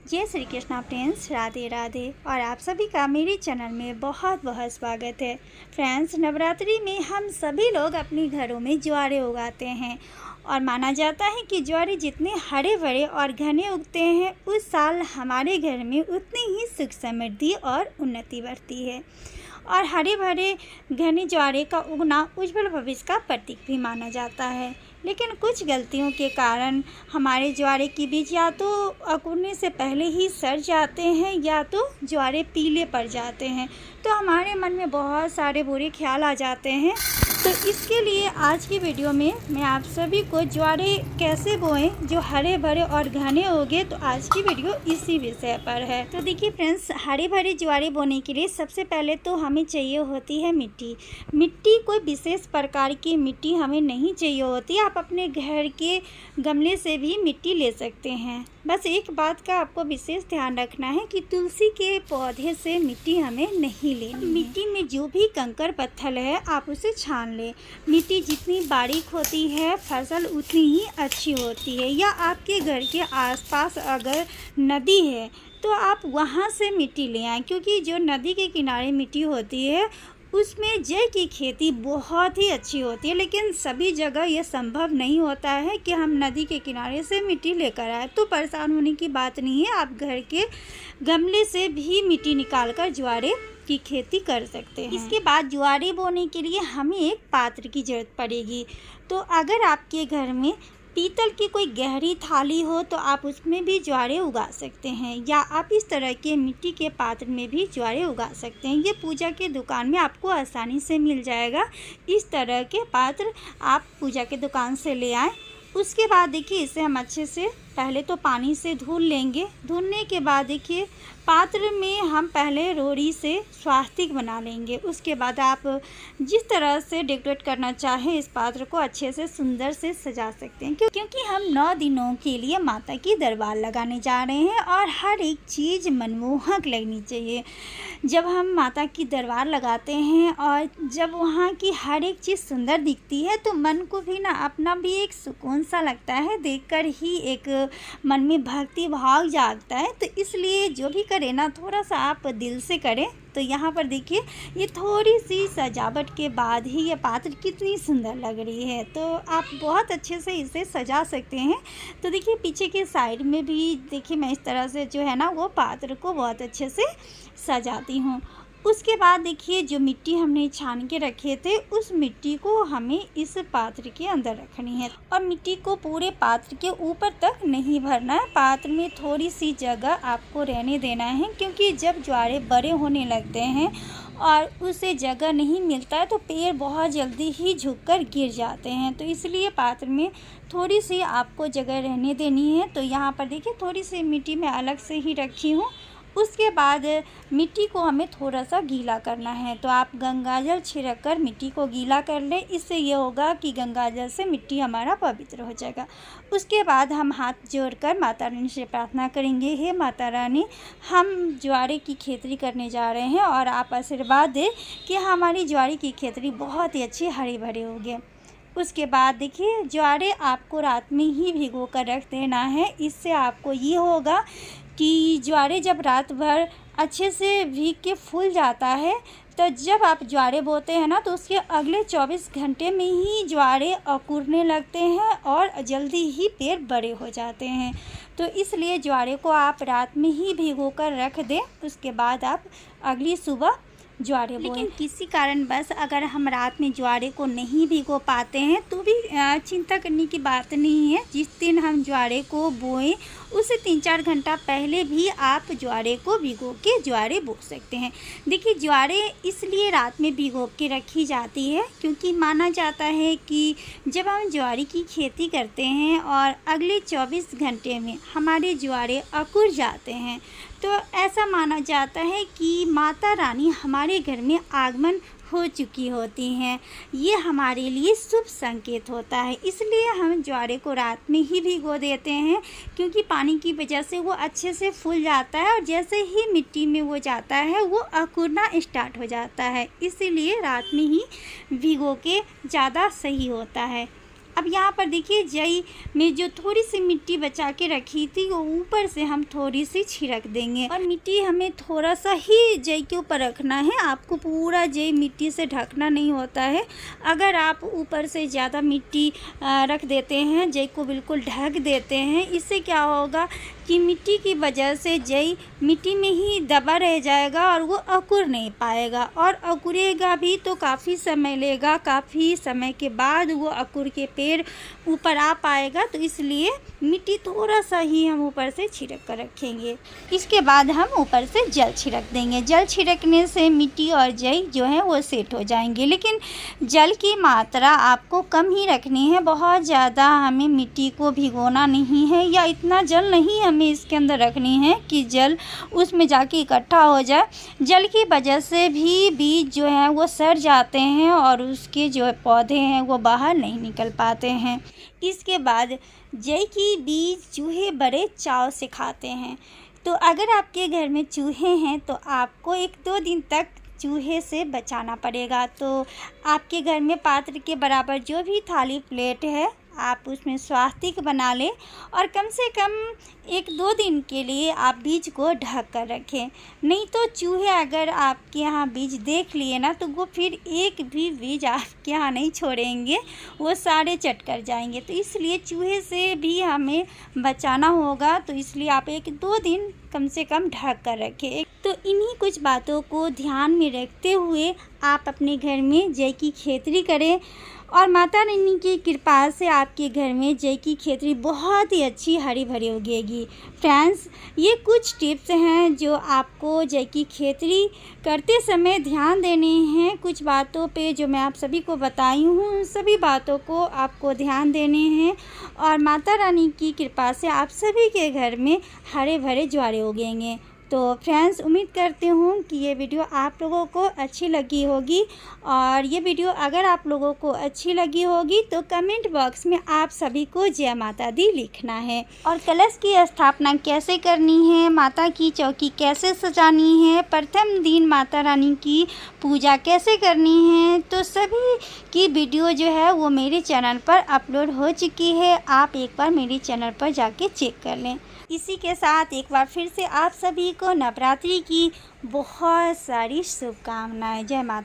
जय श्री कृष्णा फ्रेंड्स, राधे राधे। और आप सभी का मेरे चैनल में बहुत बहुत स्वागत है। फ्रेंड्स, नवरात्रि में हम सभी लोग अपने घरों में ज्वारे उगाते हैं और माना जाता है कि ज्वारे जितने हरे भरे और घने उगते हैं उस साल हमारे घर में उतनी ही सुख समृद्धि और उन्नति बढ़ती है। और हरे भरे घने ज्वारे का उगना उज्जवल भविष्य का प्रतीक भी माना जाता है। लेकिन कुछ गलतियों के कारण हमारे ज्वारे के बीज या तो अंकुरने से पहले ही सड़ जाते हैं या तो ज्वारे पीले पड़ जाते हैं, तो हमारे मन में बहुत सारे बुरे ख्याल आ जाते हैं। तो इसके लिए आज की वीडियो में मैं आप सभी को ज्वारे कैसे बोएं जो हरे भरे और घने होंगे, तो आज की वीडियो इसी विषय पर है। तो देखिए फ्रेंड्स, हरे भरे ज्वारे बोने के लिए सबसे पहले तो हमें चाहिए होती है मिट्टी। कोई विशेष प्रकार की मिट्टी हमें नहीं चाहिए होती, आप अपने घर के गमले से भी मिट्टी ले सकते हैं। बस एक बात का आपको विशेष ध्यान रखना है कि तुलसी के पौधे से मिट्टी हमें नहीं लेनी। मिट्टी में जो भी कंकड़ पत्थर है आप उसे छान लें। मिट्टी जितनी बारीक होती है फसल उतनी ही अच्छी होती है। या आपके घर के आसपास अगर नदी है तो आप वहाँ से मिट्टी ले आएँ, क्योंकि जो नदी के किनारे मिट्टी होती है उसमें जय की खेती बहुत ही अच्छी होती है। लेकिन सभी जगह यह संभव नहीं होता है कि हम नदी के किनारे से मिट्टी लेकर आए, तो परेशान होने की बात नहीं है। आप घर के गमले से भी मिट्टी निकालकर ज्वारे की खेती कर सकते हैं। इसके बाद ज्वारे बोने के लिए हमें एक पात्र की ज़रूरत पड़ेगी। तो अगर आपके घर में पीतल की कोई गहरी थाली हो तो आप उसमें भी ज्वारे उगा सकते हैं, या आप इस तरह के मिट्टी के पात्र में भी ज्वारे उगा सकते हैं। ये पूजा के दुकान में आपको आसानी से मिल जाएगा। इस तरह के पात्र आप पूजा के दुकान से ले आएँ। उसके बाद देखिए, इसे हम अच्छे से पहले तो पानी से धुल लेंगे। धुलने के बाद देखिए, पात्र में हम पहले रोड़ी से स्वास्तिक बना लेंगे। उसके बाद आप जिस तरह से डेकोरेट करना चाहें इस पात्र को अच्छे से सुंदर से सजा सकते हैं, क्योंकि हम 9 दिनों के लिए माता की दरबार लगाने जा रहे हैं और हर एक चीज़ मनमोहक लगनी चाहिए। जब हम माता की दरबार लगाते हैं और जब वहाँ की हर एक चीज़ सुंदर दिखती है तो मन को भी ना अपना भी एक सुकून सा लगता है, देखकर ही एक मन में भक्ति भाव जागता है। तो इसलिए जो भी करें ना, थोड़ा सा आप दिल से करें। तो यहाँ पर देखिए, ये थोड़ी सी सजावट के बाद ही ये पात्र कितनी सुंदर लग रही है। तो आप बहुत अच्छे से इसे सजा सकते हैं। तो देखिए, पीछे के साइड में भी देखिए, मैं इस तरह से जो है ना वो पात्र को बहुत अच्छे से सजाती हूँ। उसके बाद देखिए, जो मिट्टी हमने छान के रखे थे उस मिट्टी को हमें इस पात्र के अंदर रखनी है और मिट्टी को पूरे पात्र के ऊपर तक नहीं भरना है। पात्र में थोड़ी सी जगह आपको रहने देना है, क्योंकि जब ज्वारे बड़े होने लगते हैं और उसे जगह नहीं मिलता है तो पेड़ बहुत जल्दी ही झुककर गिर जाते हैं। तो इसलिए पात्र में थोड़ी सी आपको जगह रहने देनी है। तो यहाँ पर देखिए, थोड़ी सी मिट्टी मैं अलग से ही रखी हूँ। उसके बाद मिट्टी को हमें थोड़ा सा गीला करना है, तो आप गंगाजल छिड़क कर मिट्टी को गीला कर लें। इससे ये होगा कि गंगाजल से मिट्टी हमारा पवित्र हो जाएगा। उसके बाद हम हाथ जोड़कर माता रानी से प्रार्थना करेंगे, हे माता रानी, हम ज्वारे की खेती करने जा रहे हैं और आप आशीर्वाद दें कि हमारी ज्वारे की खेती बहुत ही अच्छी हरे भरे होंगे। उसके बाद देखिए, ज्वारे आपको रात में ही भिगो कर रख देना है। इससे आपको ये होगा कि ज्वारे जब रात भर अच्छे से भीग के फूल जाता है तो जब आप ज्वारे बोते हैं ना तो उसके अगले 24 घंटे में ही ज्वारे अंकुरने लगते हैं और जल्दी ही पेड़ बड़े हो जाते हैं। तो इसलिए ज्वारे को आप रात में ही भिगो कर रख दें। उसके बाद आप अगली सुबह ज्वारे बोएं। लेकिन किसी कारणवश अगर हम रात में ज्वारे को नहीं भिगो पाते हैं तो भी चिंता करने की बात नहीं है। जिस दिन हम ज्वारे को बोएं उससे 3-4 घंटा पहले भी आप ज्वारे को भिगो के ज्वारे बो सकते हैं। देखिए, ज्वारे इसलिए रात में भिगो के रखी जाती है क्योंकि माना जाता है कि जब हम ज्वारे की खेती करते हैं और अगले 24 घंटे में हमारे ज्वारे अंकुर जाते हैं तो ऐसा माना जाता है कि माता रानी हमारे घर में आगमन हो चुकी होती हैं। ये हमारे लिए शुभ संकेत होता है। इसलिए हम ज्वारे को रात में ही भिगो देते हैं, क्योंकि पानी की वजह से वो अच्छे से फूल जाता है और जैसे ही मिट्टी में वो जाता है वो अंकुरना स्टार्ट हो जाता है। इसीलिए रात में ही भिगो के ज़्यादा सही होता है। अब यहाँ पर देखिए जई में जो थोड़ी सी मिट्टी बचा के रखी थी वो ऊपर से हम थोड़ी सी छिड़क देंगे। और मिट्टी हमें थोड़ा सा ही जई के ऊपर रखना है, आपको पूरा जई मिट्टी से ढकना नहीं होता है। अगर आप ऊपर से ज़्यादा मिट्टी रख देते हैं, जई को बिल्कुल ढक देते हैं, इससे क्या होगा कि मिट्टी की वजह से जई मिट्टी में ही दबा रह जाएगा और वो अंकुर नहीं पाएगा, और अंकुरेगा भी तो काफ़ी समय लेगा, काफ़ी समय के बाद वो अंकुर के पेड़ ऊपर आ पाएगा। तो इसलिए मिट्टी थोड़ा सा ही हम ऊपर से छिड़क कर रखेंगे। इसके बाद हम ऊपर से जल छिड़क देंगे। जल छिड़कने से मिट्टी और जई जो है वो सेट हो जाएंगे, लेकिन जल की मात्रा आपको कम ही रखनी है। बहुत ज़्यादा हमें मिट्टी को भिगोना नहीं है, या इतना जल नहीं हमें इसके अंदर रखनी है कि जल उसमें जाके इकट्ठा हो जाए। जल की वजह से भी बीज जो हैं वो सड़ जाते हैं और उसके जो पौधे हैं वो बाहर नहीं निकल पाते हैं। इसके बाद जई की बीज चूहे बड़े चाव से खाते हैं। तो अगर आपके घर में चूहे हैं तो आपको 1-2 दिन तक चूहे से बचाना पड़ेगा। तो आपके घर में पात्र के बराबर जो भी थाली प्लेट है आप उसमें स्वास्तिक बना लें, और कम से कम 1-2 दिन के लिए आप बीज को ढक कर रखें। नहीं तो चूहे अगर आपके यहाँ बीज देख लिए ना तो वो फिर एक भी बीज आपके यहाँ नहीं छोड़ेंगे, वो सारे चट कर जाएंगे। तो इसलिए चूहे से भी हमें बचाना होगा, तो इसलिए आप 1-2 दिन कम से कम ढक कर रखें। तो इन्हीं कुछ बातों को ध्यान में रखते हुए आप अपने घर में जई की खेती करें, और माता रानी की कृपा से आपके घर में जई की खेती बहुत ही अच्छी हरी भरी उगेगी। फ्रेंड्स, ये कुछ टिप्स हैं जो आपको जई की खेती करते समय ध्यान देने हैं। कुछ बातों पे जो मैं आप सभी को बताई हूँ, उन सभी बातों को आपको ध्यान देने हैं, और माता रानी की कृपा से आप सभी के घर में हरे भरे ज्वारे उगेंगे। तो फ्रेंड्स, उम्मीद करती हूँ कि ये वीडियो आप लोगों को अच्छी लगी होगी, और ये वीडियो अगर आप लोगों को अच्छी लगी होगी तो कमेंट बॉक्स में आप सभी को जय माता दी लिखना है। और कलश की स्थापना कैसे करनी है, माता की चौकी कैसे सजानी है, प्रथम दिन माता रानी की पूजा कैसे करनी है, तो सभी की वीडियो जो है वो मेरे चैनल पर अपलोड हो चुकी है। आप एक बार मेरे चैनल पर जाके चेक कर लें। इसी के साथ एक बार फिर से आप सभी को नवरात्रि की बहुत सारी शुभकामनाएं। जय माता।